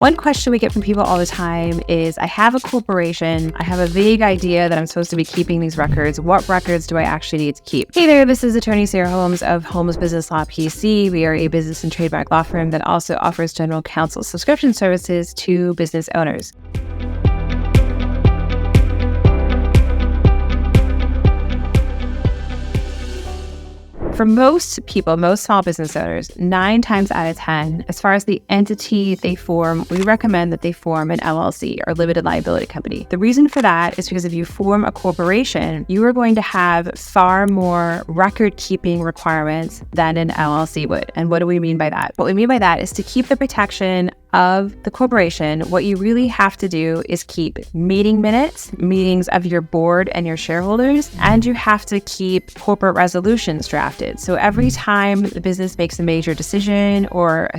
One question we get from people all the time is, I have a corporation, I have a vague idea that I'm supposed to be keeping these records. What records do I actually need to keep? Hey there, this is attorney Sarah Holmes of Holmes Business Law P.C. We are a business and trademark law firm that also offers general counsel subscription services to business owners. For most people, most small business owners, 9 times out of 10, as far as the entity they form, we recommend that they form an LLC or limited liability company. The reason for that is because if you form a corporation, you are going to have far more record-keeping requirements than an LLC would. And what do we mean by that? What we mean by that is to keep the protection of the corporation, what you really have to do is keep meeting minutes, meetings of your board and your shareholders, and you have to keep corporate resolutions drafted. So every time the business makes a major decision or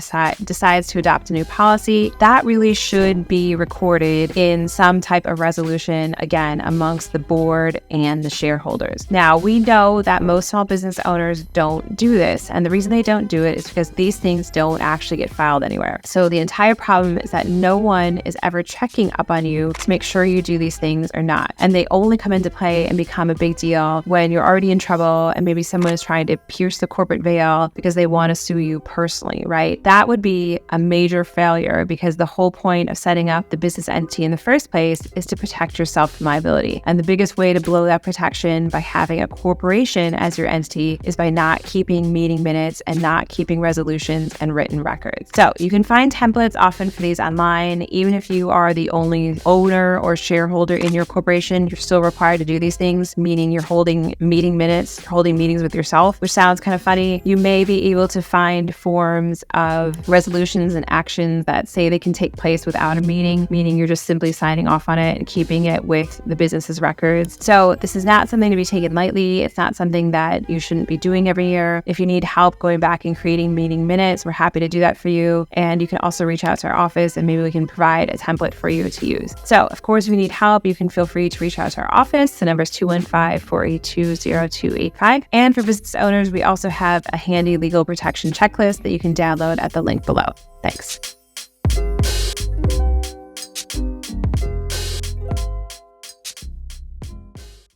decides to adopt a new policy, that really should be recorded in some type of resolution, again, amongst the board and the shareholders. Now, we know that most small business owners don't do this, and the reason they don't do it is because these things don't actually get filed anywhere. So the entire problem is that no one is ever checking up on you to make sure you do these things or not. And they only come into play and become a big deal when you're already in trouble and maybe someone is trying to pierce the corporate veil because they want to sue you personally, right? That would be a major failure because the whole point of setting up the business entity in the first place is to protect yourself from liability. And the biggest way to blow that protection by having a corporation as your entity is by not keeping meeting minutes and not keeping resolutions and written records. So you can find templates often for these online. Even if you are the only owner or shareholder in your corporation, you're still required to do these things, meaning you're holding meeting minutes, you're holding meetings with yourself, which sounds kind of funny. You may be able to find forms of resolutions and actions that say they can take place without a meeting, meaning you're just simply signing off on it and keeping it with the business's records. So this is not something to be taken lightly. It's not something that you shouldn't be doing every year. If you need help going back and creating meeting minutes, we're happy to do that for you. And you can also reach out to our office and maybe we can provide a template for you to use. So of course, if you need help, you can feel free to reach out to our office. The number is 215-482-0285. And for business owners, we also have a handy legal protection checklist that you can download at the link below. Thanks.